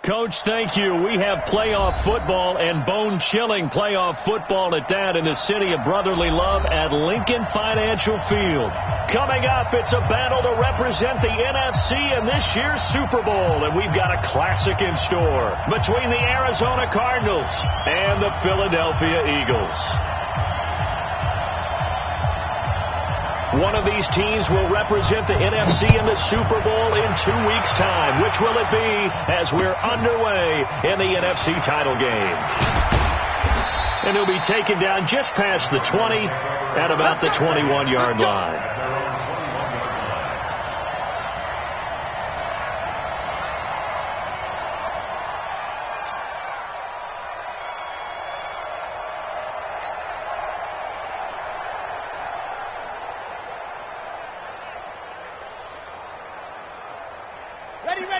Coach, thank you. We have playoff football and bone-chilling playoff football at that in the city of brotherly love at Lincoln Financial Field. Coming up, it's a battle to represent the NFC in this year's Super Bowl, and we've got a classic in store between the Arizona Cardinals and the Philadelphia Eagles. One of these teams will represent the NFC in the Super Bowl in 2 weeks' time. Which will it be as we're underway in the NFC title game? And he'll be taken down just past the 20 at about the 21-yard line.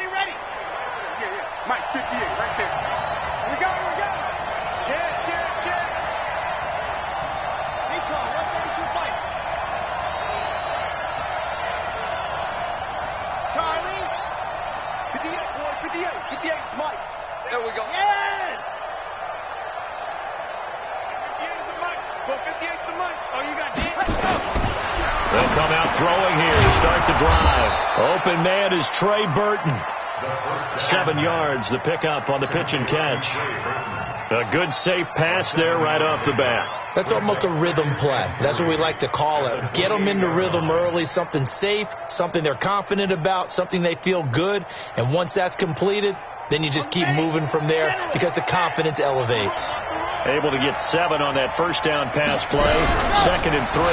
Ready. Yeah. Mike, 58, right there. Here we go. Check. Recon, 132 fight. Charlie. 58, boy, 58, it's Mike. There we go. Yes! 58's the Mike. Go 58's the Mike. Oh, you got Jan? Let's go. They'll come out throwing here to start the drive. Open man is Trey Burton. 7 yards, the pickup on the pitch and catch. A good, safe pass there right off the bat. That's almost a rhythm play. That's what we like to call it. Get them into rhythm early, something safe, something they're confident about, something they feel good. And once that's completed, then you just keep moving from there because the confidence elevates. Able to get 7 on that first down pass play. 2nd and 3.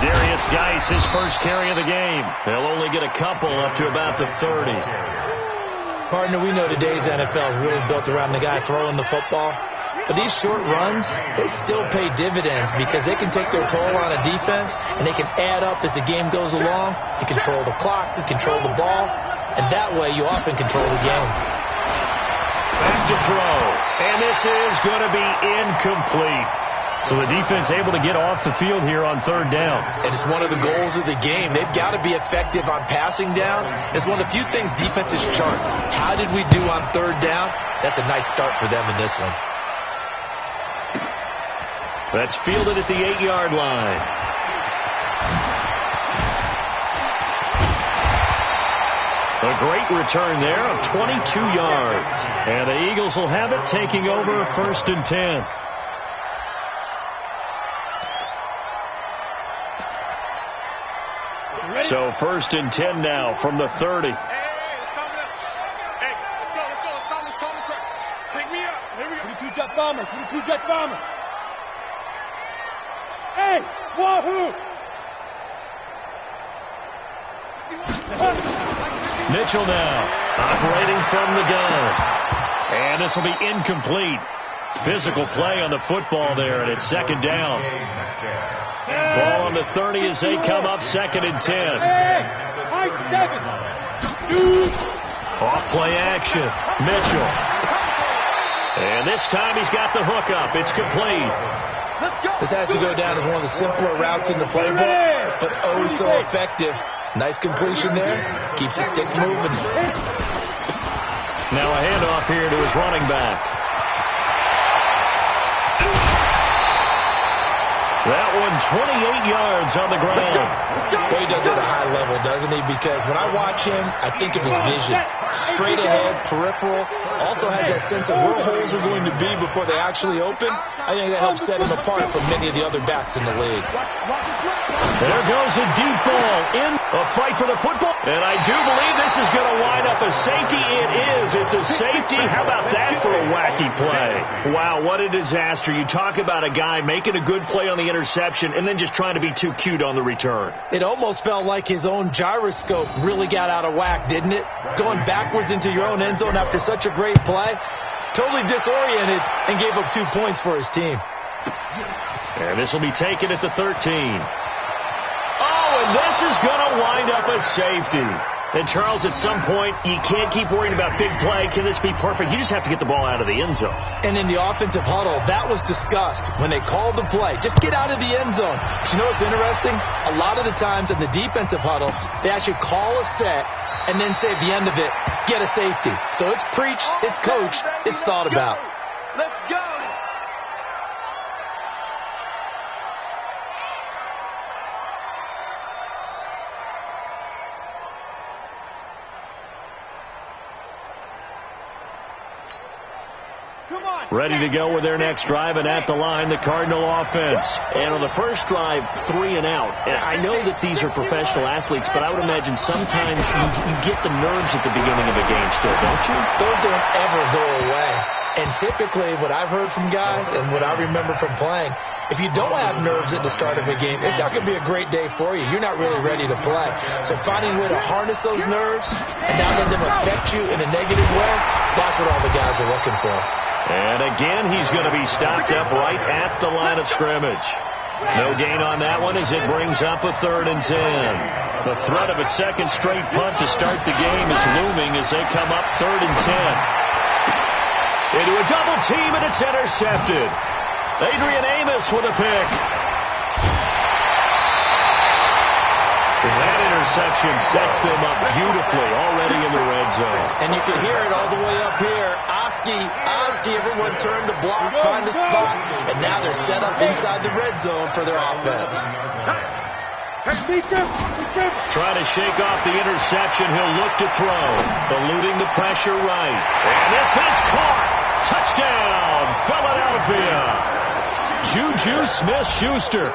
Darius Geis, his first carry of the game. They'll only get a couple up to about the 30. Partner, we know today's NFL is really built around the guy throwing the football. But these short runs, they still pay dividends because they can take their toll on a defense and they can add up as the game goes along. You control the clock, you control the ball, and that way you often control the game. Back to throw, and this is going to be incomplete. So the defense able to get off the field here on 3rd down. And it's one of the goals of the game. They've got to be effective on passing downs. It's one of the few things defenses chart. How did we do on 3rd down? That's a nice start for them in this one. That's fielded at the 8-yard line. A great return there of 22 yards. And the Eagles will have it, taking over 1st and 10. So 1st and 10 now from the 30. Hey, let's go. Take me up. Here we go. 22 jet bomber. Hey, wahoo! Mitchell now operating from the gun. And this will be incomplete. Physical play on the football there, and it's 2nd down. Ball on the 30 as they come up 2nd and 10. Off play action. Mitchell. And this time he's got the hook up. It's complete. This has to go down as one of the simpler routes in the playbook, but oh so effective. Nice completion there. Keeps the sticks moving. Now a handoff here to his running back. That one 28 yards on the ground. Boy, he does it at a high level, doesn't he? Because when I watch him, I think of his vision. Straight ahead, peripheral. Also has that sense of where holes are going to be before they actually open. I think that helps set him apart from many of the other backs in the league. There goes a deep ball in a fight for the football. And I do believe this is going to wind up a safety. It is. It's a safety. How about that for a wacky play? Wow, what a disaster. You talk about a guy making a good play on the interception and then just trying to be too cute on the return. It almost felt like his own gyroscope really got out of whack, didn't it? Going backwards into your own end zone after such a great play. Totally disoriented and gave up 2 points for his team. And this will be taken at the 13. Oh, and this is going to wind up a safety. And, Charles, at some point, you can't keep worrying about big play. Can this be perfect? You just have to get the ball out of the end zone. And in the offensive huddle, that was discussed when they called the play. Just get out of the end zone. But you know what's interesting? A lot of the times in the defensive huddle, they actually call a set and then say at the end of it, get a safety. So it's preached, it's coached, it's thought about. Let's go. Ready to go with their next drive, and at the line, the Cardinal offense. And on the first drive, 3 and out. And I know that these are professional athletes, but I would imagine sometimes you get the nerves at the beginning of a game still, don't you? Those don't ever go away. And typically, what I've heard from guys and what I remember from playing, if you don't have nerves at the start of a game, it's not going to be a great day for you. You're not really ready to play. So finding a way to harness those nerves and not let them affect you in a negative way, that's what all the guys are looking for. And again, he's going to be stopped up right at the line of scrimmage. No gain on that one as it brings up a 3rd and 10. The threat of a second straight punt to start the game is looming as they come up 3rd and 10. Into a double team, and it's intercepted. Adrian Amos with a pick. That interception sets them up beautifully already in the red zone. And you can hear it all the way up here. Oski, everyone turned to block, find a spot, and now they're set up inside the red zone for their offense. Trying to shake off the interception. He'll look to throw. Eluding the pressure right. And this is caught. Touchdown, Philadelphia. Juju Smith-Schuster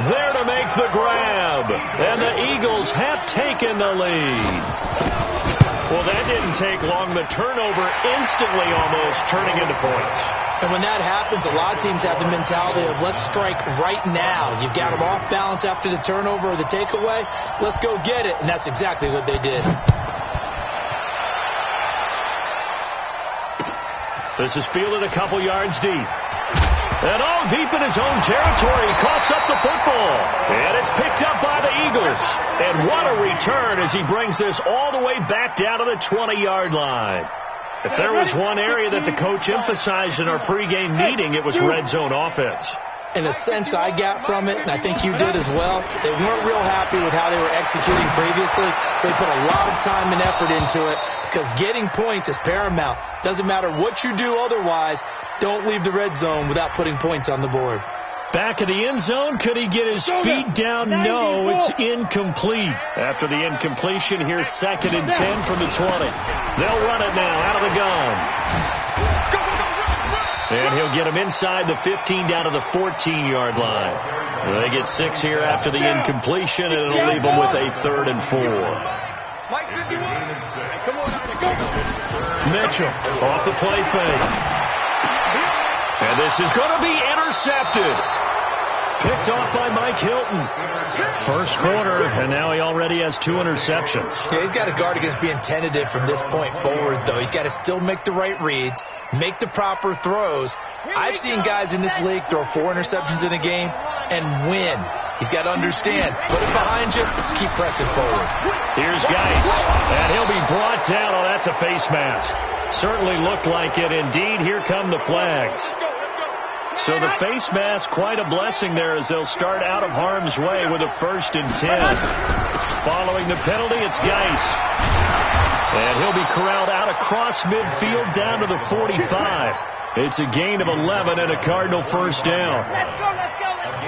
there to make the grab. And the Eagles have taken the lead. Well, that didn't take long. The turnover instantly almost turning into points. And when that happens, a lot of teams have the mentality of let's strike right now. You've got them off balance after the turnover or the takeaway. Let's go get it. And that's exactly what they did. This is fielded a couple yards deep. And all deep in his own territory, he coughs up the football. And it's picked up by the Eagles. And what a return as he brings this all the way back down to the 20-yard line. If there was one area that the coach emphasized in our pregame meeting, it was red zone offense. In the sense I got from it, and I think you did as well, they weren't real happy with how they were executing previously, so they put a lot of time and effort into it because getting points is paramount. Doesn't matter what you do otherwise, don't leave the red zone without putting points on the board. Back in the end zone, could he get his feet down? No, it's incomplete. After the incompletion, here's 2nd and 10 from the 20. They'll run it now out of the gun. And he'll get him inside the 15 down to the 14-yard line. They get 6 here after the incompletion, and it'll leave them with a 3rd and 4. Mitchell off the play fake. And this is going to be intercepted. Picked off by Mike Hilton. First quarter, and now he already has 2 interceptions. Yeah, he's got to guard against being tentative from this point forward, though. He's got to still make the right reads, make the proper throws. I've seen guys in this league throw 4 interceptions in a game and win. He's got to understand, put it behind you, keep pressing forward. Here's Geis, and he'll be brought down. Oh, that's a face mask. Certainly looked like it. Indeed, here come the flags. So the face mask, quite a blessing there as they'll start out of harm's way with a 1st and 10. Following the penalty, it's Geis. And he'll be corralled out across midfield down to the 45. It's a gain of 11 and a Cardinal first down. Let's go, let's go, let's go.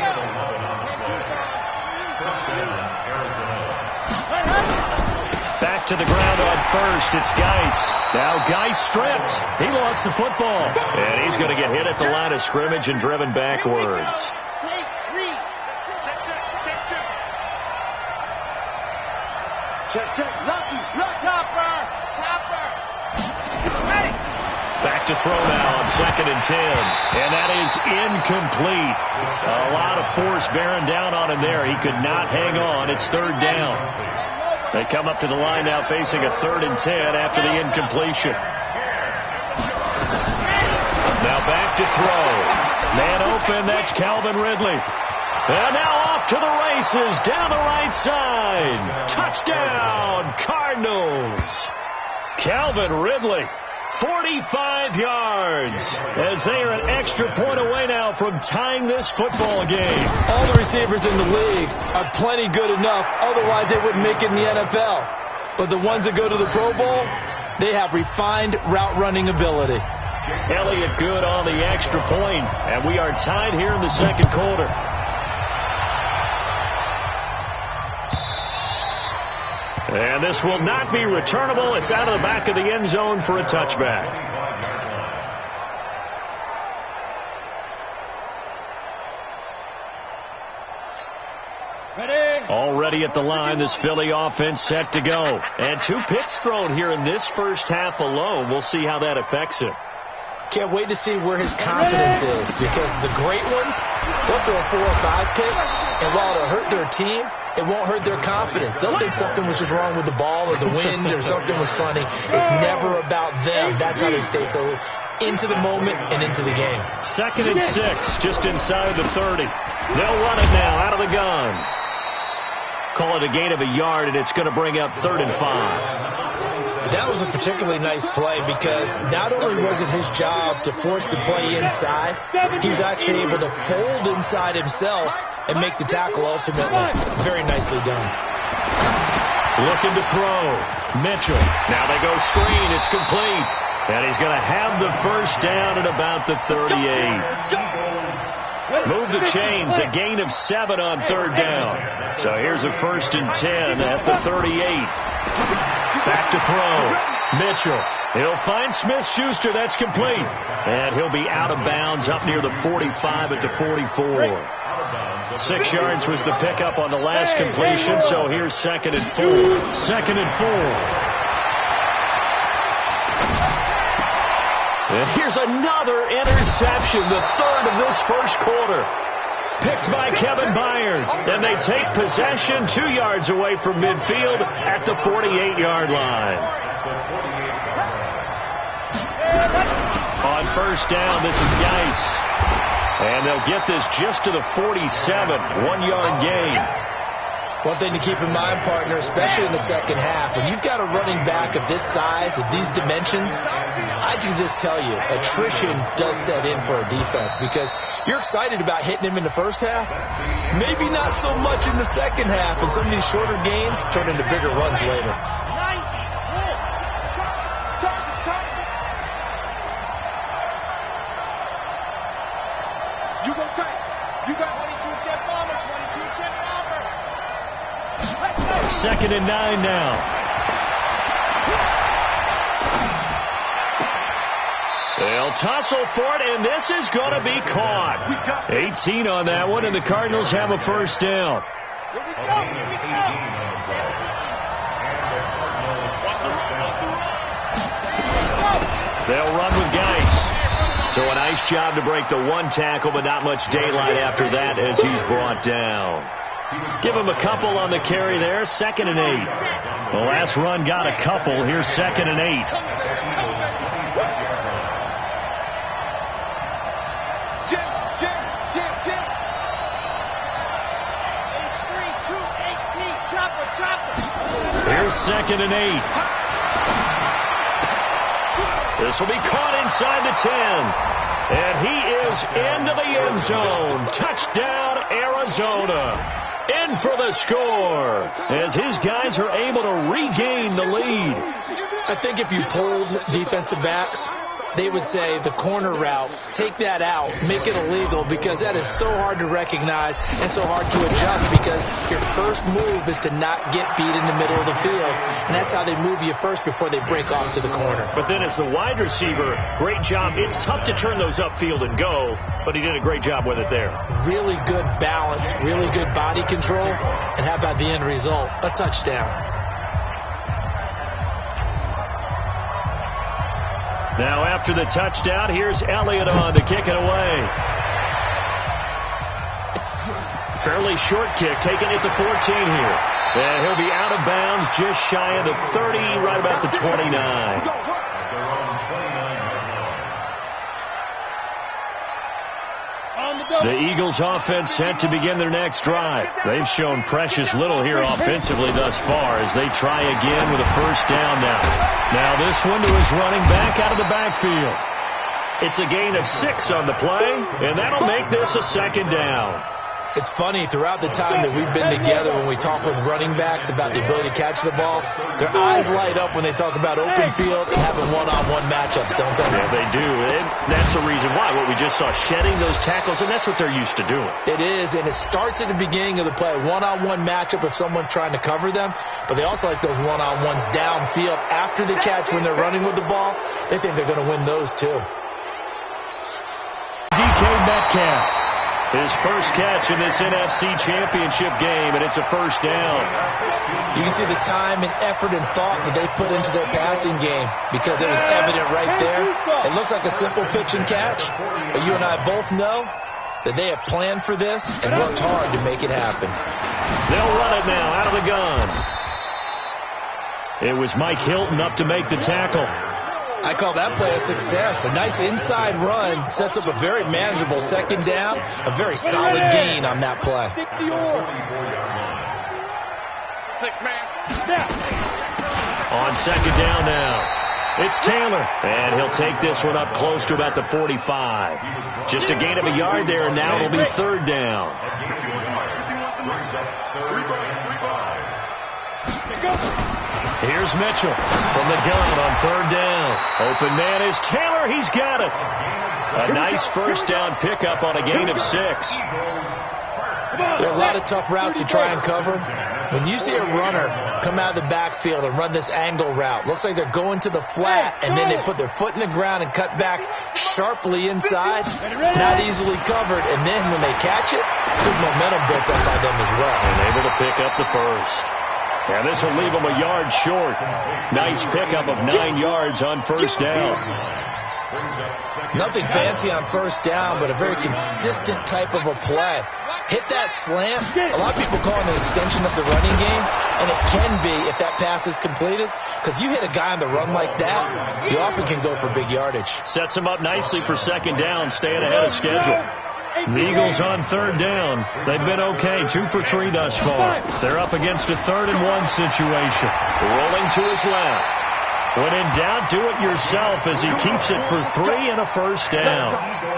Back to the ground on 1st. It's Geis. Now Geis stripped. He lost the football. And he's going to get hit at the line of scrimmage and driven backwards. Check. Look, Topper. Back to throw now on 2nd and 10. And that is incomplete. A lot of force bearing down on him there. He could not hang on. It's 3rd down. They come up to the line now facing a 3rd and 10 after the incompletion. Now back to throw. Man open, that's Calvin Ridley. And now off to the races down the right side. Touchdown, Cardinals. Calvin Ridley, 45 yards, as they are an extra point away now from tying this football game. All the receivers in the league are plenty good enough. Otherwise, they wouldn't make it in the NFL. But the ones that go to the Pro Bowl, they have refined route running ability. Elliott good on the extra point, and we are tied here in the second quarter. And this will not be returnable. It's out of the back of the end zone for a touchback. Already at the line, this Philly offense set to go. And 2 picks thrown here in this first half alone. We'll see how that affects him. Can't wait to see where his confidence is, because the great ones, they'll throw 4 or 5 picks, and while it'll hurt their team, it won't hurt their confidence. They'll think something was just wrong with the ball or the wind or something was funny. It's never about them. That's how they stay so into the moment and into the game. 2nd and 6, just inside the 30. They'll run it now out of the gun. Call it a gain of a yard, and it's going to bring up 3rd and 5. That was a particularly nice play, because not only was it his job to force the play inside, he was actually able to fold inside himself and make the tackle ultimately. Very nicely done. Looking to throw. Mitchell. Now they go screen. It's complete. And he's going to have the first down at about the 38. Move the chains. A gain of 7 on 3rd down. So here's a 1st and 10 at the 38. Back to throw. Mitchell. He'll find Smith-Schuster. That's complete. And he'll be out of bounds up near the 45 at the 44. 6 yards was the pickup on the last completion. So here's 2nd and 4. 2nd and 4. And here's another interception, the 3rd of this first quarter. Picked by Kevin Byard. And they take possession 2 yards away from midfield at the 48-yard line. On 1st down, this is Geis. And they'll get this just to the 47, 1-yard gain. One thing to keep in mind, partner, especially in the second half, when you've got a running back of this size, of these dimensions, I can just tell you, attrition does set in for a defense, because you're excited about hitting him in the first half, maybe not so much in the second half, and some of these shorter gains turn into bigger runs later. You go tight. You got 22 jet bomber, 22 jet bomber. 2nd and 9 now. They'll tussle for it, and this is going to be caught. 18 on that one, and the Cardinals have a 1st down. Here we go. Here we go. They'll run with Geis. So a nice job to break the 1 tackle, but not much daylight after that as he's brought down. Give him a couple on the carry there. 2nd and 8. The last run got a couple. Here's 2nd and 8. Here's 2nd and 8. This will be caught inside the 10. And he is into the end zone. Touchdown, Arizona. In for the score as his guys are able to regain the lead. I think if you polled defensive backs, they would say the corner route, take that out, make it illegal, because that is so hard to recognize and so hard to adjust, because your first move is to not get beat in the middle of the field, and that's how they move you first before they break off to the corner. But then as the wide receiver, great job. It's tough to turn those upfield and go, but he did a great job with it there. Really good balance, really good body control, and how about the end result? A touchdown. Now after the touchdown, here's Elliott on to kick it away. Fairly short kick, taken at the 14 here. And he'll be out of bounds just shy of the 30, right about the 29. The Eagles offense set to begin their next drive. They've shown precious little here offensively thus far as they try again with a first down now. Now this one to his running back out of the backfield. It's a gain of 6 on the play, and that'll make this a second down. It's funny, throughout the time that we've been together, when we talk with running backs about the ability to catch the ball, their eyes light up when they talk about open field and having one-on-one matchups, don't they? Yeah, they do. And that's the reason why. What we just saw, shedding those tackles, and that's what they're used to doing. It is, and it starts at the beginning of the play, one-on-one matchup if someone's trying to cover them, but they also like those one-on-ones downfield after the catch when they're running with the ball. They think they're going to win those too. DK Metcalf. His first catch in this NFC Championship game, and it's a first down. You can see the time and effort and thought that they put into their passing game because it was evident right there. It looks like a simple pitch and catch, but you and I both know that they have planned for this and worked hard to make it happen. They'll run it now out of the gun. It was Mike Hilton up to make the tackle. I call that play a success. A nice inside run sets up a very manageable second down, a very solid gain on that play. 6-man. On second down now, it's Taylor, and he'll take this one up close to about the 45. Just a gain of a yard there, and now it'll be third down. Here's Mitchell from the gun on third down. Open man is Taylor. He's got it. A nice first down pickup on a gain of 6. There are a lot of tough routes to try and cover. When you see a runner come out of the backfield and run this angle route, looks like they're going to the flat, and then they put their foot in the ground and cut back sharply inside, not easily covered, and then when they catch it, good momentum built up by them as well. And able to pick up the first. And this will leave them a yard short. Nice pickup of 9 yards on first down. Nothing fancy on first down, but a very consistent type of a play. Hit that slant. A lot of people call it an extension of the running game, and it can be if that pass is completed, because you hit a guy on the run like that, you often can go for big yardage. Sets him up nicely for second down, staying ahead of schedule. The Eagles on third down. They've been okay, 2 for 3 thus far. They're up against a 3rd and 1 situation. Rolling to his left. When in doubt, do it yourself as he keeps it for 3 and a first down.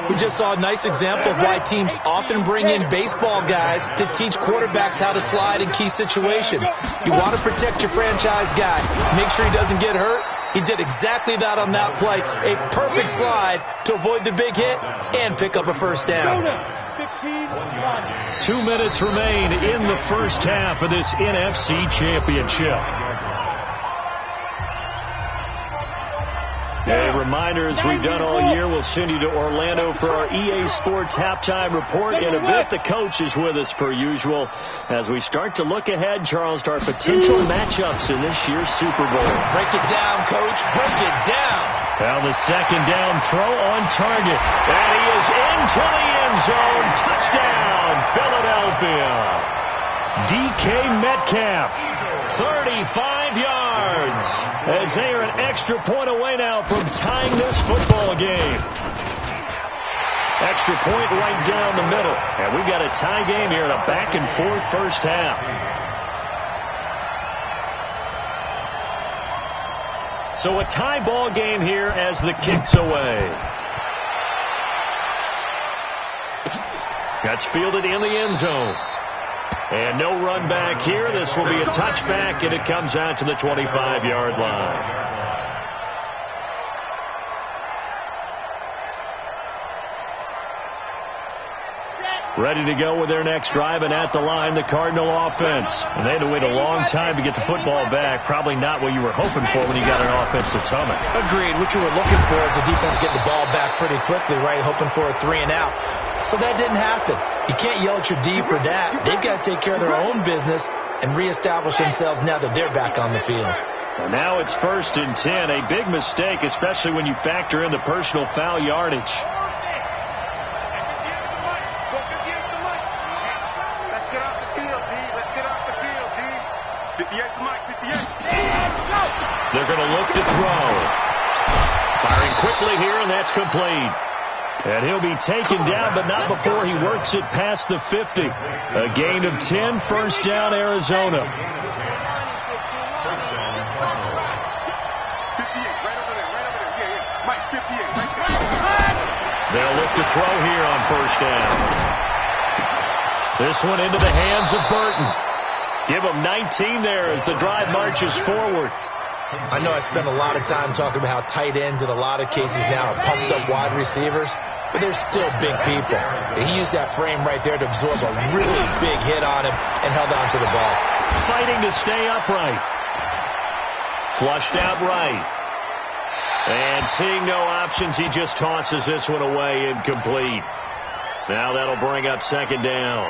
We just saw a nice example of why teams often bring in baseball guys to teach quarterbacks how to slide in key situations. You want to protect your franchise guy. Make sure he doesn't get hurt. He did exactly that on that play. A perfect slide to avoid the big hit and pick up a first down. 2 minutes remain in the first half of this NFC Championship. A reminder, as we've done all year, we'll send you to Orlando for our EA Sports halftime report. In a bit, the coach is with us per usual as we start to look ahead, Charles, to our potential matchups in this year's Super Bowl. Break it down, Coach. Break it down. Well, the second down throw on target. And he is into the end zone. Touchdown, Philadelphia. DK Metcalf, 35 yards, as they are an extra point away now from tying this football game. Extra point right down the middle. And we've got a tie game here in a back-and-forth first half. So a tie ball game here as the kick's away. That's fielded in the end zone. And no run back here. This will be a touchback, and it comes out to the 25-yard line. Ready to go with their next drive, and at the line, the Cardinal offense. And they had to wait a long time to get the football back. Probably not what you were hoping for when you got an offensive tunnel. Agreed. What you were looking for is the defense getting the ball back pretty quickly, right? Hoping for a 3 and out. So that didn't happen. You can't yell at your D for that. They've got to take care of their own business and reestablish themselves now that they're back on the field. And now it's 1st and 10. A big mistake, especially when you factor in the personal foul yardage. Let's get off the field, D. Let's get off the field, D. 58 to Mike, 58. They're going to look to throw. Firing quickly here, and that's complete. And he'll be taken down, but not before he works it past the 50. A gain of 10, first down, Arizona. They'll look to throw here on first down. This one into the hands of Burton. Give him 19 there as the drive marches forward. I know I spent a lot of time talking about how tight ends in a lot of cases now are pumped up wide receivers, but they're still big people. He used that frame right there to absorb a really big hit on him and held on to the ball. Fighting to stay upright. Flushed out right. And seeing no options, he just tosses this one away, incomplete. Now that'll bring up second down.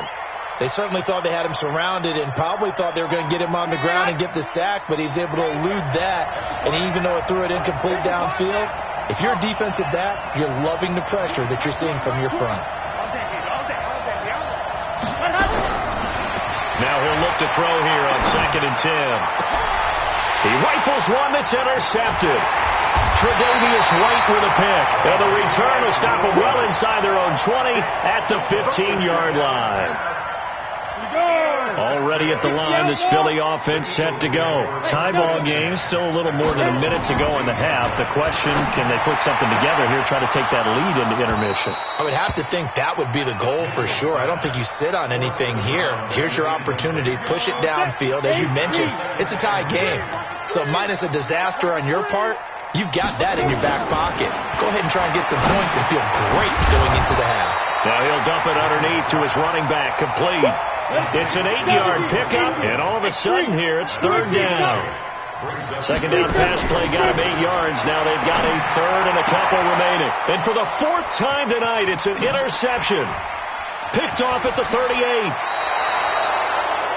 They certainly thought they had him surrounded and probably thought they were going to get him on the ground and get the sack, but he was able to elude that. And even though it threw it incomplete downfield, if you're a defensive back, you're loving the pressure that you're seeing from your front. Now he'll look to throw here on 2nd and 10. He rifles one that's intercepted. Tre'Davious White with a pick. And the return will stop him well inside their own 20 at the 15-yard line. Already at the line, this Philly offense set to go. Tie ball game, still a little more than a minute to go in the half. The question, can they put something together here, try to take that lead into intermission? I would have to think that would be the goal for sure. I don't think you sit on anything here. Here's your opportunity. Push it downfield. As you mentioned, it's a tie game. So minus a disaster on your part, you've got that in your back pocket. Go ahead and try and get some points and feel great going into the half. Now he'll dump it underneath to his running back, complete. It's an 8-yard pickup, and all of a sudden here it's third down. Second down pass play got him 8 yards. Now they've got a third and a couple remaining. And for the 4th time tonight, it's an interception. Picked off at the 38.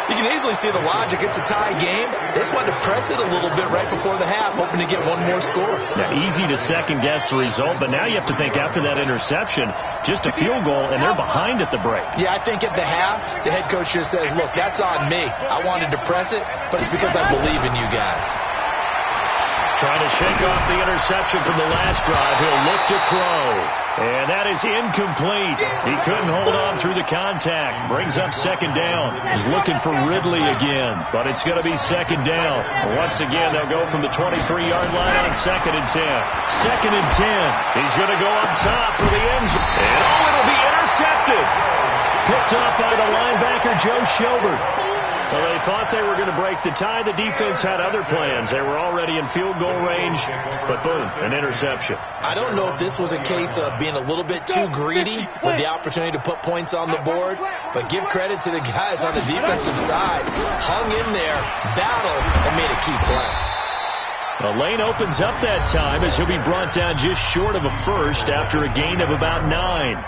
You can easily see the logic. It's a tie game. They just wanted to press it a little bit right before the half, hoping to get one more score. Now, easy to second-guess the result, but now you have to think after that interception, just a field goal, and they're behind at the break. Yeah, I think at the half, the head coach just says, look, that's on me. I wanted to press it, but it's because I believe in you guys. Trying to shake off the interception from the last drive. He'll look to throw. And that is incomplete. He couldn't hold on through the contact. Brings up second down. He's looking for Ridley again, but it's going to be second down. Once again, they'll go from the 23-yard line on 2nd and 10. 2nd and 10. He's going to go up top for the end zone. And it'll be intercepted. Picked off by the linebacker, Joe Schobert. Well, they thought they were going to break the tie. The defense had other plans. They were already in field goal range, but boom, an interception. I don't know if this was a case of being a little bit too greedy with the opportunity to put points on the board, but give credit to the guys on the defensive side. Hung in there, battled, and made a key play. The lane opens up that time as he'll be brought down just short of a first after a gain of about 9.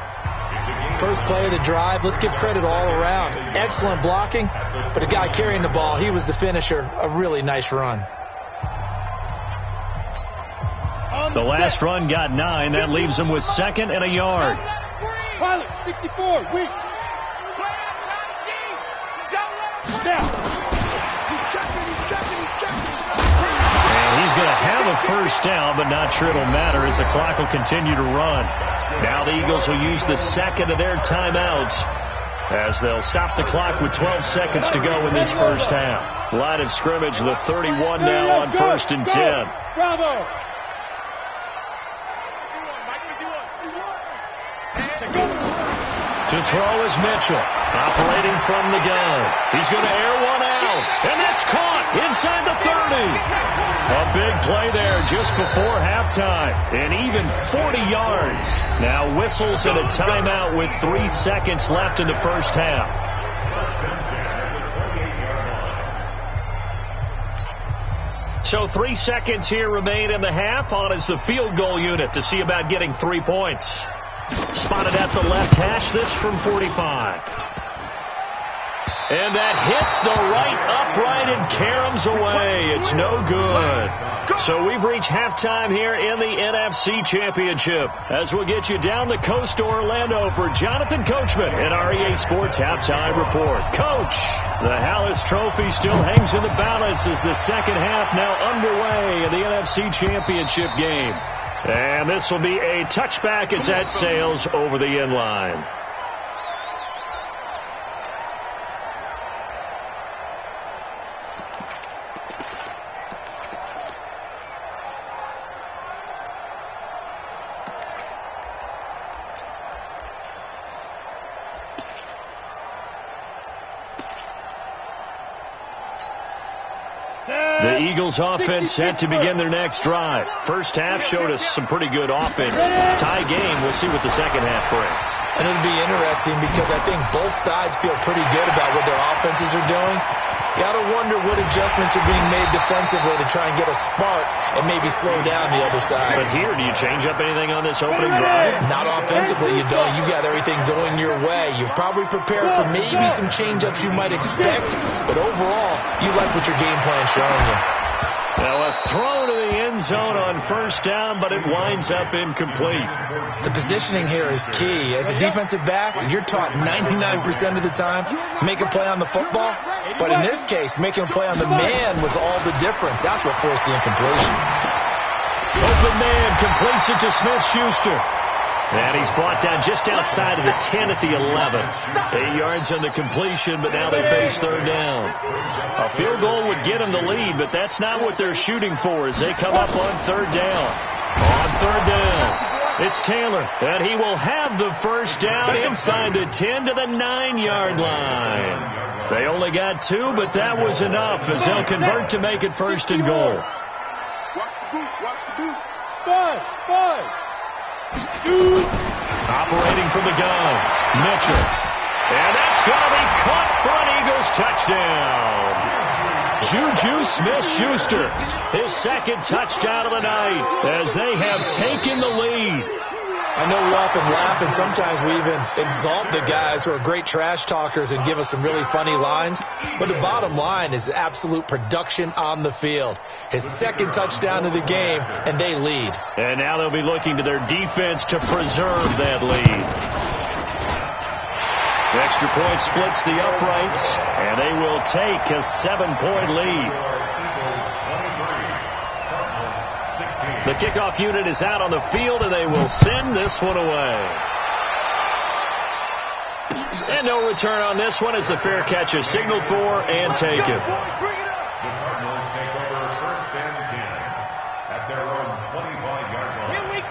First play of the drive, let's give credit all around. Excellent blocking, but the guy carrying the ball, he was the finisher. A really nice run. The last run got 9. That leaves him with 2nd and a yard. Pilot, 64, weak. And he's going to have a first down, but not sure it'll matter as the clock will continue to run. Now the Eagles will use the second of their timeouts as they'll stop the clock with 12 seconds to go in this first half. Line of scrimmage, the 31 now on 1st and 10. Bravo. To throw is Mitchell, operating from the gun. He's going to air one out, and that's caught inside the 30. A big play there just before halftime, and even 40 yards. Now whistles and a timeout with 3 seconds left in the first half. So 3 seconds here remain in the half. On is the field goal unit to see about getting 3 points. Spotted at the left hash, this from 45. And that hits the right upright and caroms away. It's no good. So we've reached halftime here in the NFC Championship as we'll get you down the coast to Orlando for Jonathan Coachman in our EA Sports Halftime Report. Coach, the Hallis Trophy still hangs in the balance as the second half now underway in the NFC Championship game. And this will be a touchback as that sails over the end line. The Eagles offense set to begin their next drive. First half showed us some pretty good offense. Tie game. We'll see what the second half brings. And it'll be interesting because I think both sides feel pretty good about what their offenses are doing. Got to wonder what adjustments are being made defensively to try and get a spark and maybe slow down the other side. But here, do you change up anything on this opening drive? Not offensively, you don't. You got everything going your way. You're probably prepared for maybe some change-ups you might expect, but overall, you like what your game plan's showing you. Now a throw to the end zone on first down, but it winds up incomplete. The positioning here is key. As a defensive back, you're taught 99% of the time, make a play on the football. But in this case, making a play on the man was all the difference. That's what forced the incompletion. Open man completes it to Smith-Schuster. And he's brought down just outside of the 10 at the 11. 8 yards on the completion, but now they face third down. A field goal would get them the lead, but that's not what they're shooting for as they come up on third down. On third down, it's Taylor, and he will have the first down inside the 10 to the 9-yard line. They only got 2, but that was enough as they'll convert to make it first and goal. Watch the boot. Watch the boot. Five. Operating from the gun, Mitchell. And that's going to be caught for an Eagles touchdown. Juju Smith-Schuster, his second touchdown of the night as they have taken the lead. I know we often laugh, and sometimes we even exalt the guys who are great trash talkers and give us some really funny lines. But the bottom line is absolute production on the field. His second touchdown of the game, and they lead. And now they'll be looking to their defense to preserve that lead. The extra point splits the uprights, and they will take a 7-point lead. The kickoff unit is out on the field, and they will send this one away. And no return on this one as the fair catch is signaled for and taken.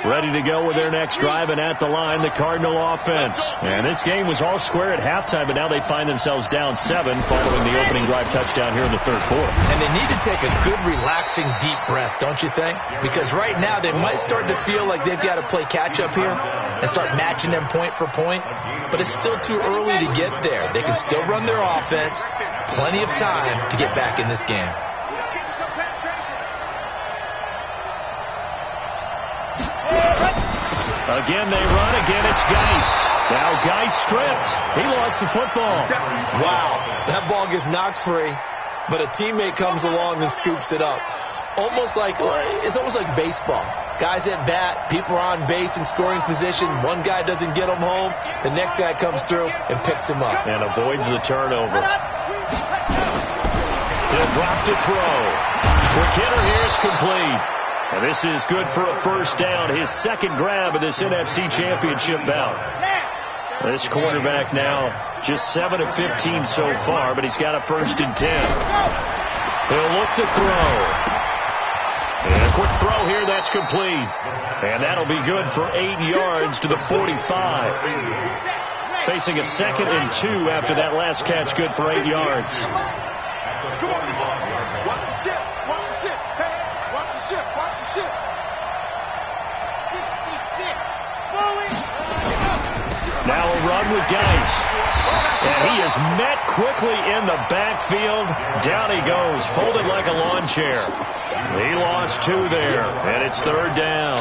Ready to go with their next drive, and at the line, the Cardinal offense. And this game was all square at halftime, but now they find themselves down 7 following the opening drive touchdown here in the third quarter. And they need to take a good, relaxing, deep breath, don't you think? Because right now they might start to feel like they've got to play catch-up here and start matching them point for point. But it's still too early to get there. They can still run their offense. Plenty of time to get back in this game. Again, they run. Again, it's Geis. Now Geis stripped. He lost the football. Wow. That ball gets knocked free, but a teammate comes along and scoops it up. It's almost like baseball. Guys at bat, people are on base in scoring position. One guy doesn't get him home. The next guy comes through and picks him up. And avoids the turnover. He'll drop to throw. For Kidder here, it's complete. And this is good for a first down. His second grab of this NFC Championship bout. This quarterback now just 7 of 15 so far, but he's got a first and 10. He'll look to throw. And a quick throw here, that's complete. And that'll be good for 8 yards to the 45. Facing a 2nd and 2 after that last catch, good for 8 yards. Come on, watch the ship. Watch the ship. Hey, watch the ship. Watch the ship. 66. Now a run with Geis. And he is met quickly in the backfield. Down he goes, folded like a lawn chair. He lost 2 there, and it's third down.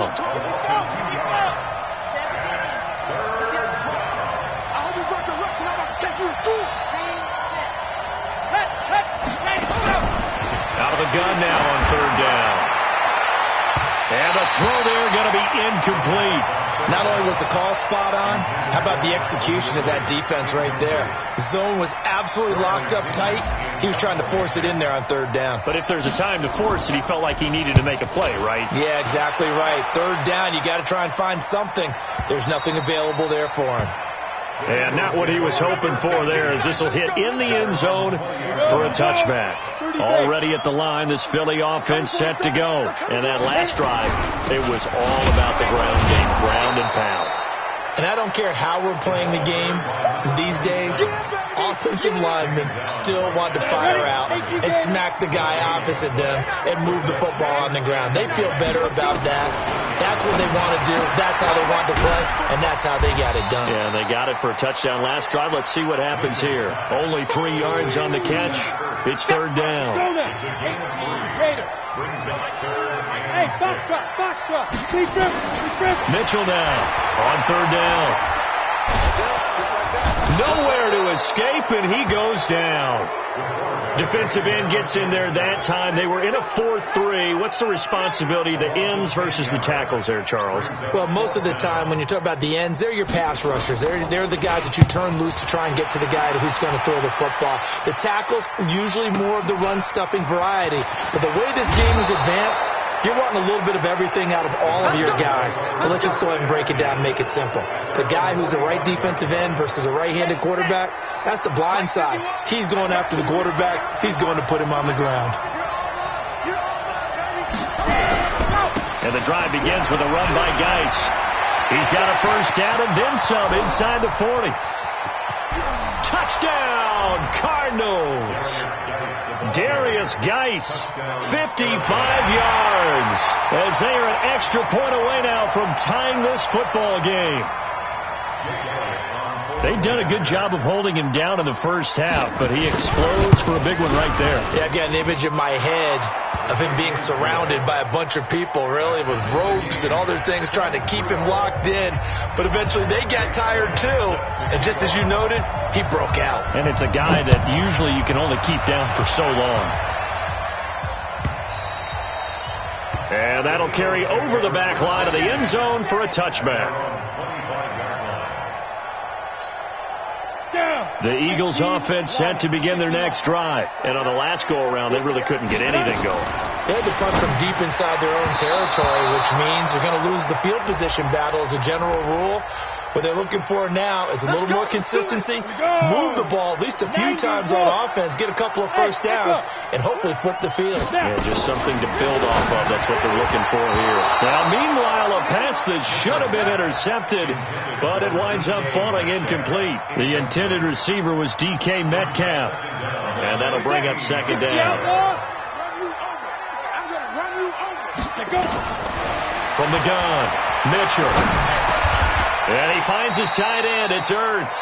Out of the gun now on third down. And the throw there going to be incomplete. Not only was the call spot on, how about the execution of that defense right there? The zone was absolutely locked up tight. He was trying to force it in there on third down. But if there's a time to force it, he felt like he needed to make a play, right? Yeah, exactly right. Third down, you got to try and find something. There's nothing available there for him. And not what he was hoping for there, as this will hit in the end zone for a touchback. Already at the line, this Philly offense set to go. And that last drive, it was all about the ground game, ground and pound. And I don't care how we're playing the game these days, offensive linemen still want to fire out and smack the guy opposite them and move the football on the ground. They feel better about that. That's what they want to do. That's how they want to play, and that's how they got it done. Yeah, they got it for a touchdown last drive. Let's see what happens here. Only 3 yards on the catch. It's third down. Hey, Foxtrot. Mitchell now on third down. Nowhere to escape, and he goes down. Defensive end gets in there that time. They were in a 4-3. What's the responsibility of the ends versus the tackles there, Charles? Well, most of the time when you talk about the ends, they're your pass rushers. They're the guys that you turn loose to try and get to the guy who's going to throw the football. The tackles, usually more of the run-stuffing variety. But the way this game is advanced, you're wanting a little bit of everything out of all of your guys. But let's just go ahead and break it down and make it simple. The guy who's the right defensive end versus a right-handed quarterback, that's the blind side. He's going after the quarterback. He's going to put him on the ground. And the drive begins with a run by Geis. He's got a first down and then some inside the 40. Touchdown, Cardinals. Darius Geis, 55 yards, as they are an extra point away now from tying this football game. They've done a good job of holding him down in the first half, but he explodes for a big one right there. Yeah, I got an image in my head of him being surrounded by a bunch of people, really, with ropes and other things trying to keep him locked in. But eventually they got tired, too. And just as you noted, he broke out. And it's a guy that usually you can only keep down for so long. And that'll carry over the back line of the end zone for a touchback. The Eagles offense set to begin their next drive. And on the last go-around, they really couldn't get anything going. They had to punt from deep inside their own territory, which means they're going to lose the field position battle as a general rule. What they're looking for now is a little more consistency, move the ball at least a few times on offense, get a couple of first downs, and hopefully flip the field. Yeah, just something to build off of. That's what they're looking for here. Now, meanwhile, a pass that should have been intercepted, but it winds up falling incomplete. The intended receiver was DK Metcalf, and that'll bring up second down. From the gun, Mitchell. And he finds his tight end. It's Ertz.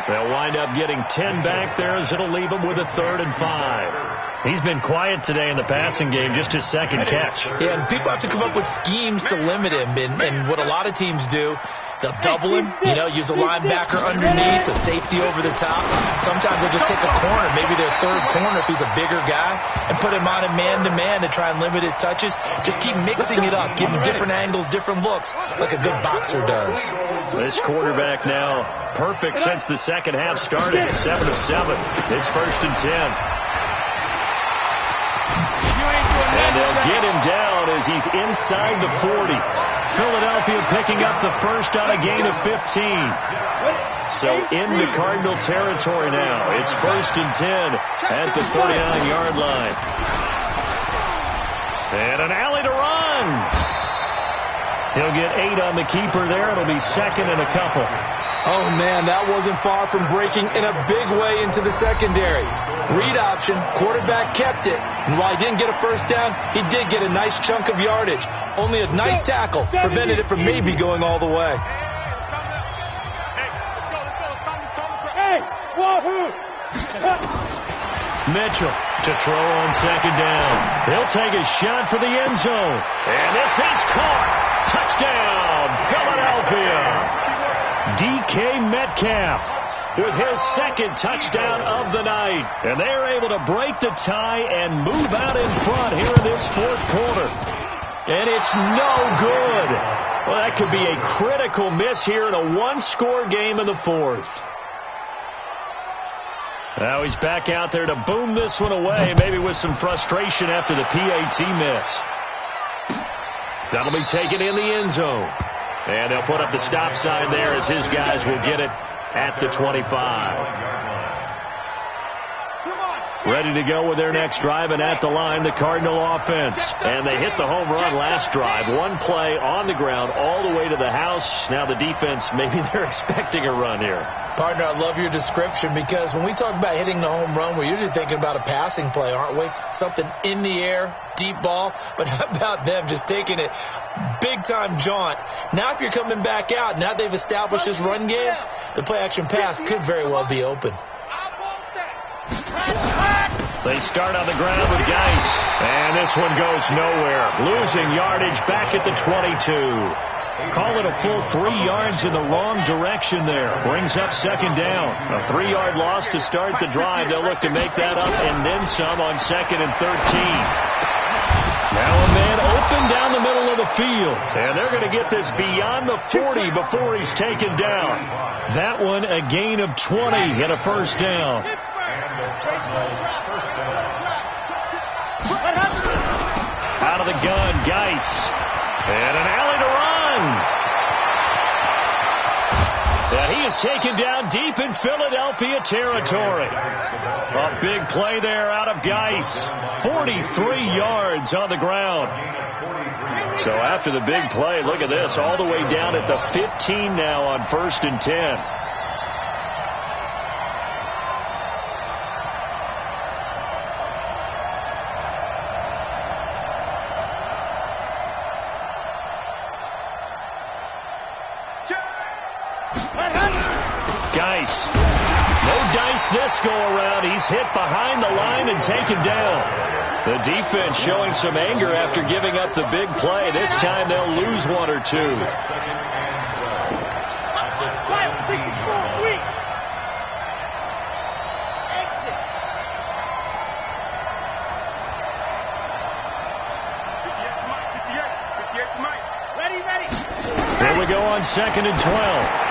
They'll wind up getting 10 back there as it'll leave him with a 3rd and 5. He's been quiet today in the passing game, just his second catch. Yeah, and people have to come up with schemes to limit him. And what a lot of teams do, they'll double him, use a linebacker underneath, a safety over the top. Sometimes they'll just take a corner, maybe their third corner if he's a bigger guy, and put him on a man-to-man to try and limit his touches. Just keep mixing it up, give him different angles, different looks, like a good boxer does. This quarterback now perfect since the second half started, 7 of 7. It's 1st and 10. And they'll get him down as he's inside the 40. Philadelphia picking up the first on a gain of 15. So into Cardinal territory now. It's 1st and 10 at the 39-yard line. And an alley to run. He'll get 8 on the keeper there. It'll be 2nd and a couple. Oh, man, that wasn't far from breaking in a big way into the secondary. Read option, quarterback kept it. And while he didn't get a first down, he did get a nice chunk of yardage. Only a nice tackle prevented it from maybe going all the way. Mitchell to throw on second down. He'll take a shot for the end zone. And this is caught. Touchdown, Philadelphia. DK Metcalf with his 2nd touchdown of the night. And they're able to break the tie and move out in front here in this 4th quarter. And it's no good. Well, that could be a critical miss here in a one-score game in the fourth. Now he's back out there to boom this one away, maybe with some frustration after the PAT miss. That'll be taken in the end zone. And they'll put up the stop sign there as his guys will get it at the 25. Ready to go with their next drive, and at the line, the Cardinal offense. And they hit the home run last drive. One play on the ground all the way to the house. Now the defense, maybe they're expecting a run here. Partner, I love your description, because when we talk about hitting the home run, we're usually thinking about a passing play, aren't we? Something in the air, deep ball. But how about them just taking it big-time jaunt? Now if you're coming back out, now they've established this run game, the play-action pass could very well be open. They start on the ground with Geis, and this one goes nowhere. Losing yardage back at the 22. Call it a full 3 yards in the wrong direction there. Brings up second down. A 3-yard loss to start the drive. They'll look to make that up and then some on 2nd and 13. Now a man open down the middle of the field. And they're going to get this beyond the 40 before he's taken down. That one a gain of 20 and a first down. Out of the gun, Geis. And an alley to run. And he is taken down deep in Philadelphia territory. A big play there out of Geis. 43 yards on the ground. So after the big play, look at this, all the way down at the 15 now on 1st and 10. Geis. No dice this go around. He's hit behind the line and taken down. The defense showing some anger after giving up the big play. This time they'll lose 1 or 2. Here we go on 2nd and 12.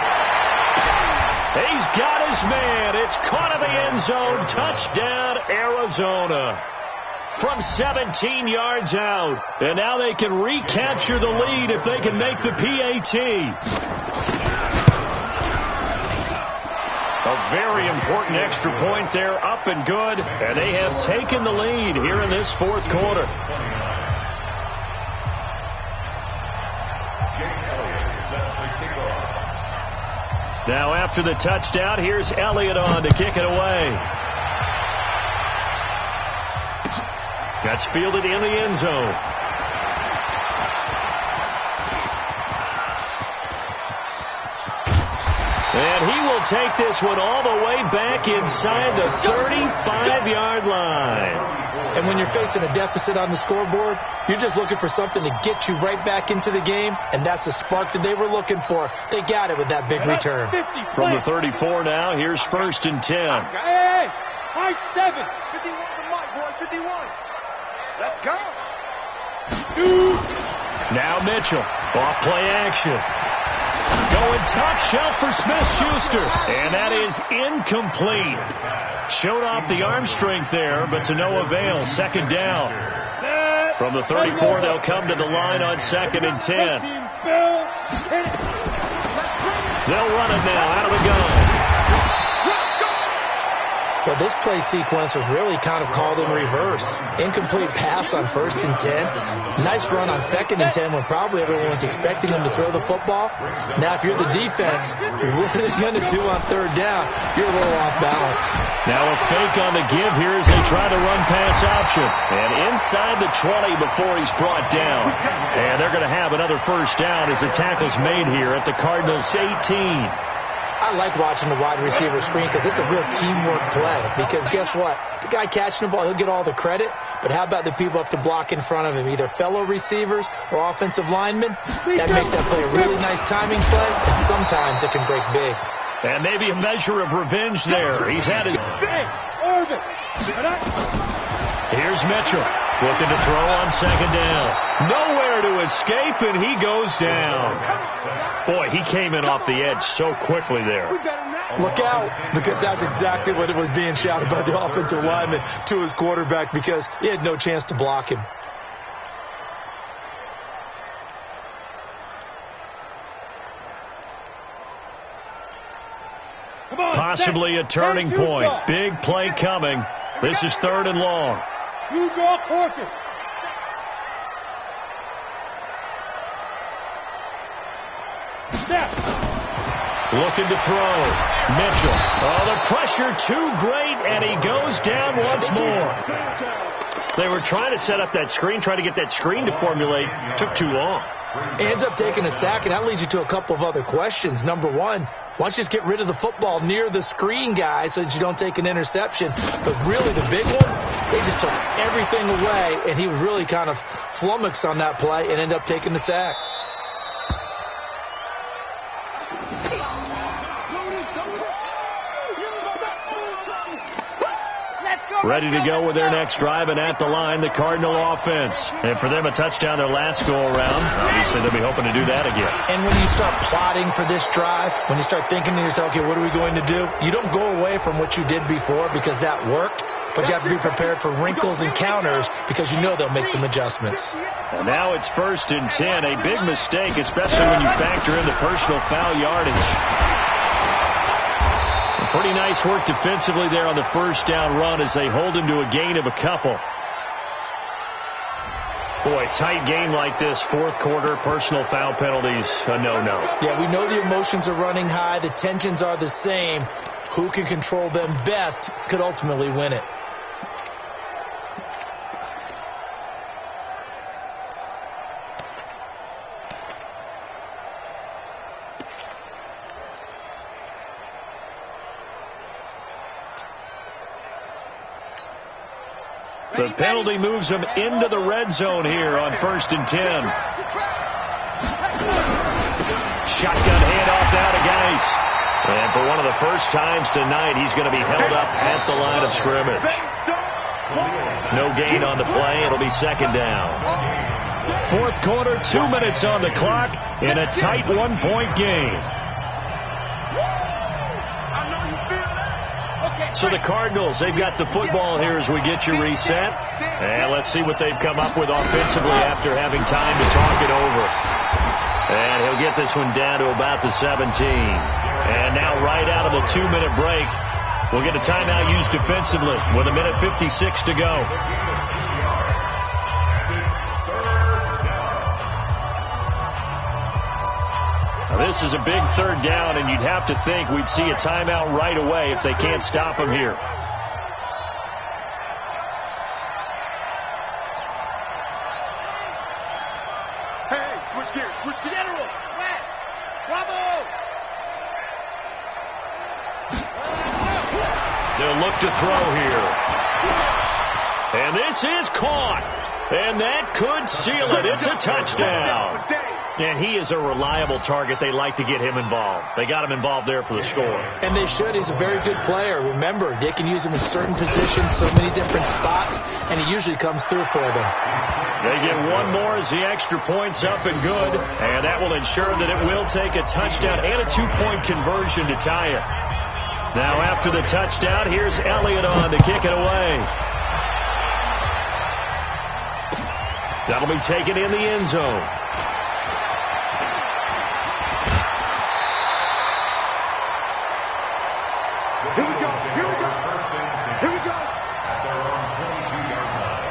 He's got his man. It's caught in the end zone. Touchdown, Arizona. From 17 yards out. And now they can recapture the lead if they can make the PAT. A very important extra point there, up and good. And they have taken the lead here in this fourth quarter. Now after the touchdown, here's Elliott on to kick it away. That's fielded in the end zone. And he will take this one all the way back inside the 35-yard line. And when you're facing a deficit on the scoreboard, you're just looking for something to get you right back into the game, and that's the spark that they were looking for. They got it with that big return. From the 34 now, here's 1st and 10. Hey, high 7. 51 for Mike, boy, 51. Let's go. 2. Now Mitchell, off play action. Going top shelf for Smith-Schuster, and that is incomplete. Showed off the arm strength there, but to no avail. 2nd down. From the 34, they'll come to the line on 2nd and 10. They'll run it now out of the gun. Well, this play sequence was really kind of called in reverse. Incomplete pass on 1st and 10. Nice run on 2nd and 10 when probably everyone was expecting him to throw the football. Now, if you're the defense, what are they going to do on 3rd down? You're a little off balance. Now a fake on the give here as they try to run pass option. And inside the 20 before he's brought down. And they're going to have another first down as the tackle's made here at the Cardinals' 18. I like watching the wide receiver screen because it's a real teamwork play. Because guess what? The guy catching the ball, he'll get all the credit. But how about the people up to block in front of him? Either fellow receivers or offensive linemen. That makes that play a really nice timing play. And sometimes it can break big. And maybe a measure of revenge there. He's had his... Here's Mitchell. Looking to throw on second down. Nowhere to escape, and he goes down. Boy, he came in off the edge so quickly there. Look out, because that's exactly what it was being shouted by the offensive lineman to his quarterback, because he had no chance to block him. Possibly a turning point. Big play coming. This is 3rd and long. You draw quarters. Looking to throw. Mitchell. Oh, the pressure too great, and he goes down once more. They were trying to set up that screen, trying to get that screen to formulate. Took too long. Ends up taking a sack, and that leads you to a couple of other questions. Number one, why don't you just get rid of the football near the screen guy so that you don't take an interception? But really the big one, they just took everything away, and he was really kind of flummoxed on that play and ended up taking the sack. Ready to go with their next drive, and at the line, the Cardinal offense. And for them, a touchdown their last go-around. Obviously, they'll be hoping to do that again. And when you start plotting for this drive, when you start thinking to yourself, okay, what are we going to do? You don't go away from what you did before because that worked, but you have to be prepared for wrinkles and counters because you know they'll make some adjustments. And now it's 1st and 10. A big mistake, especially when you factor in the personal foul yardage. Pretty nice work defensively there on the 1st down run as they hold him to a gain of a couple. Boy, tight game like this, 4th quarter, personal foul penalties, a no-no. Yeah, we know the emotions are running high. The tensions are the same. Who can control them best could ultimately win it. The penalty moves them into the red zone here on 1st and 10. Shotgun handoff now to Geis. And for one of the first times tonight, he's going to be held up at the line of scrimmage. No gain on the play. It'll be 2nd down. 4th quarter, 2 minutes on the clock in a tight 1-point game. So the Cardinals, they've got the football here as we get you reset. And let's see what they've come up with offensively after having time to talk it over. And he'll get this one down to about the 17. And now right out of the 2-minute break, we'll get a timeout used defensively with 1:56 to go. This is a big 3rd down, and you'd have to think we'd see a timeout right away if they can't stop him here. Hey, switch gears, switch gears. General, West, Bravo. They'll look to throw here. And this is caught. And that could seal it. It's a touchdown. And he is a reliable target. They like to get him involved. They got him involved there for the score. And they should. He's a very good player. Remember, they can use him in certain positions, so many different spots, and he usually comes through for them. They get one more as the extra point's up and good, and that will ensure that it will take a touchdown and a 2-point conversion to tie it. Now after the touchdown, here's Elliott on to kick it away. That'll be taken in the end zone. Here we go, here we go, here we go. At their own 22-yard line.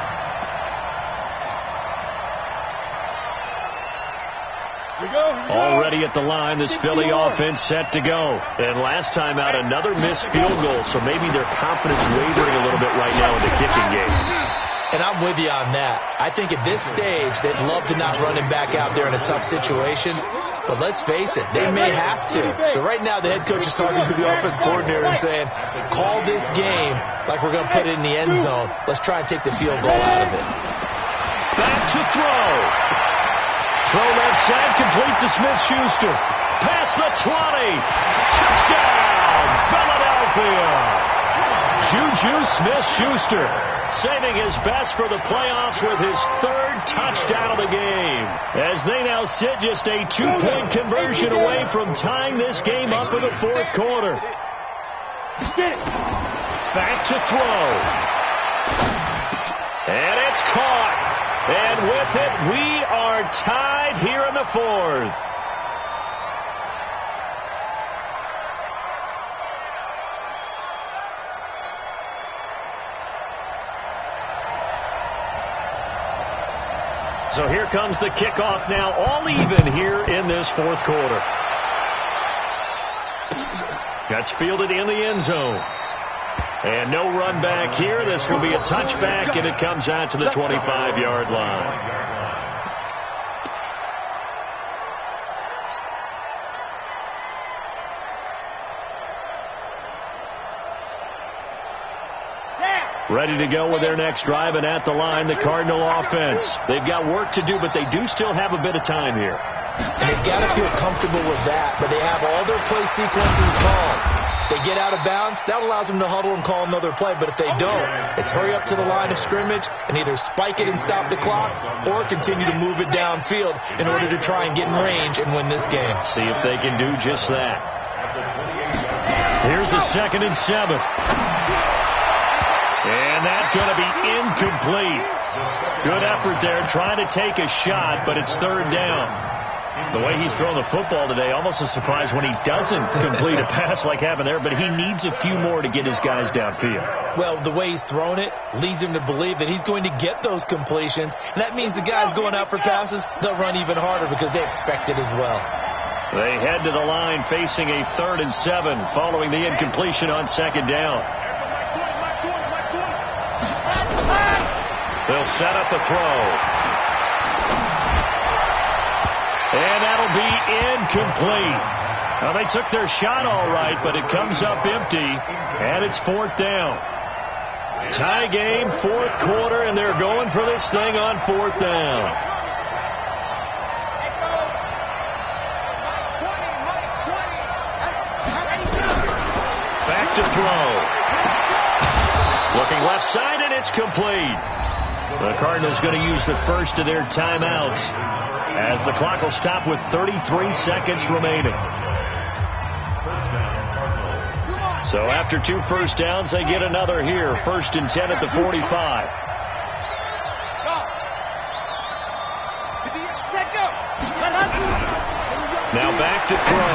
Already at the line, this Philly offense set to go. And last time out, another missed field goal, so maybe their confidence wavering a little bit right now in the kicking game. And I'm with you on that. I think at this stage, they'd love to not run him back out there in a tough situation. But let's face it, they may have to. So right now, the head coach is talking to the offense coordinator and saying, call this game like we're going to put it in the end zone. Let's try and take the field goal out of it. Back to throw. Throw left side, complete to Smith-Schuster. Past the 20. Touchdown, Philadelphia. Juju Smith-Schuster saving his best for the playoffs with his third touchdown of the game, as they now sit just a 2-point conversion away from tying this game up in the fourth quarter. Back to throw. And it's caught. And with it, we are tied here in the fourth. So here comes the kickoff now, all even here in this fourth quarter. That's fielded in the end zone. And no run back here. This will be a touchback, and it comes out to the 25-yard line. Ready to go with their next drive, and at the line, the Cardinal offense. They've got work to do, but they do still have a bit of time here. And they've got to feel comfortable with that, but they have all their play sequences called. If they get out of bounds, that allows them to huddle and call another play, but if they don't, it's hurry up to the line of scrimmage and either spike it and stop the clock or continue to move it downfield in order to try and get in range and win this game. See if they can do just that. Here's a 2nd and 7. And that's going to be incomplete. Good effort there, trying to take a shot, but it's 3rd down. The way he's throwing the football today, almost a surprise when he doesn't complete a pass like happened there, but he needs a few more to get his guys downfield. Well, the way he's thrown it leads him to believe that he's going to get those completions, and that means the guys going out for passes, they'll run even harder because they expect it as well. They head to the line facing a 3rd and 7 following the incompletion on 2nd down. They'll set up the throw. And that'll be incomplete. Now, they took their shot all right, but it comes up empty, and it's 4th down. Tie game, 4th quarter, and they're going for this thing on 4th down. Back to throw. Looking left side, and it's complete. The Cardinals going to use the first of their timeouts as the clock will stop with 33 seconds remaining. So after 2 first downs, they get another here. 1st and 10 at the 45. Now back to throw.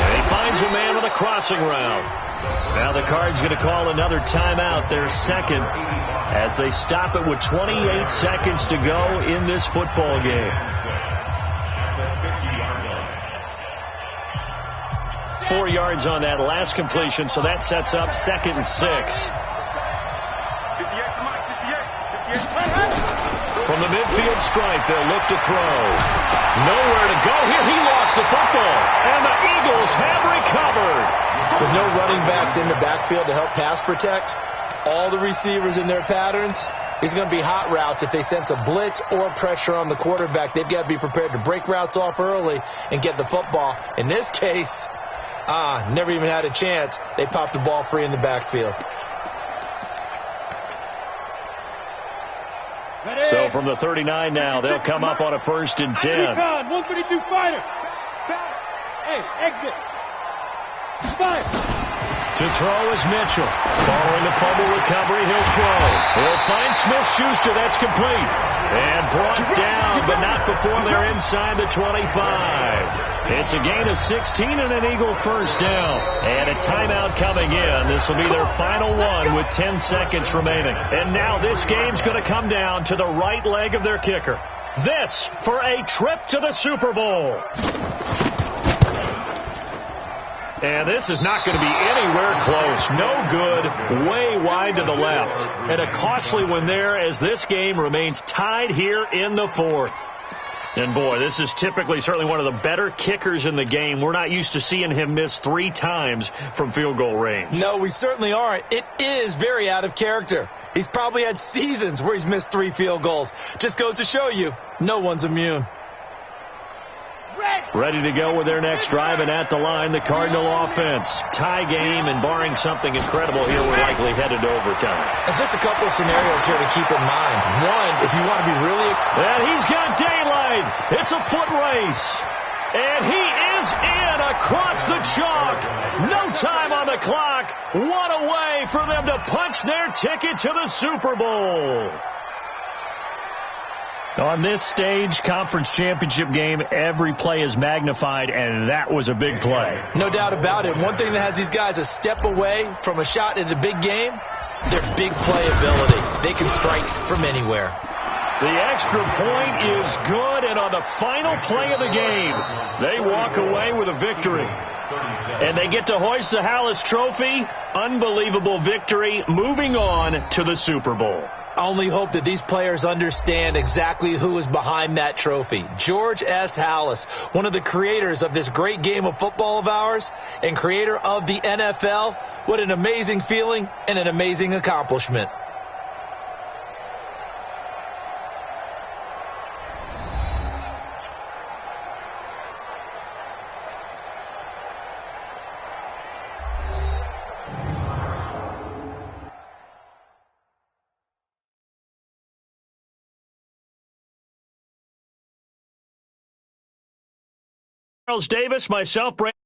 And he finds a man with a crossing route. Now the Cards going to call another timeout, their 2nd, as they stop it with 28 seconds to go in this football game. 4 yards on that last completion, so that sets up 2nd and 6. From the midfield stripe, they'll look to throw. Nowhere to go here. He lost the football, and the Eagles have recovered. With no running backs in the backfield to help pass protect, all the receivers in their patterns, these are going to be hot routes. If they sense a blitz or pressure on the quarterback, they've got to be prepared to break routes off early and get the football. In this case, never even had a chance. They popped the ball free in the backfield. So from the 39 now, they'll come up on a 1st and 10. 132 fighter. Hey, exit. Fire. To throw is Mitchell. Following the fumble recovery, he'll throw. He'll find Smith-Schuster. That's complete. And brought down, but not before they're inside the 25. It's a gain of 16 and an Eagle 1st down. And a timeout coming in. This will be their final one with 10 seconds remaining. And now this game's going to come down to the right leg of their kicker. This for a trip to the Super Bowl. And this is not going to be anywhere close. No good, way wide to the left. And a costly one there as this game remains tied here in the 4th. And boy, this is typically certainly one of the better kickers in the game. We're not used to seeing him miss 3 times from field goal range. No, we certainly aren't. It is very out of character. He's probably had seasons where he's missed 3 field goals. Just goes to show you, no one's immune. Red. Ready to go with their next drive, and at the line, the Cardinal offense. Tie game, and barring something incredible here, we're likely headed to overtime. And just a couple of scenarios here to keep in mind. One, if you want to be really... And he's got daylight. It's a foot race. And he is in across the chalk. No time on the clock. One away for them to punch their ticket to the Super Bowl. On this stage, conference championship game, every play is magnified, and that was a big play. No doubt about it. One thing that has these guys a step away from a shot in the big game, their big play ability. They can strike from anywhere. The extra point is good, and on the final play of the game, they walk away with a victory. And they get to hoist the Hallis Trophy. Unbelievable victory, moving on to the Super Bowl. I only hope that these players understand exactly who is behind that trophy. George S. Hallis, one of the creators of this great game of football of ours and creator of the NFL. What an amazing feeling and an amazing accomplishment. Charles Davis, myself, Brandon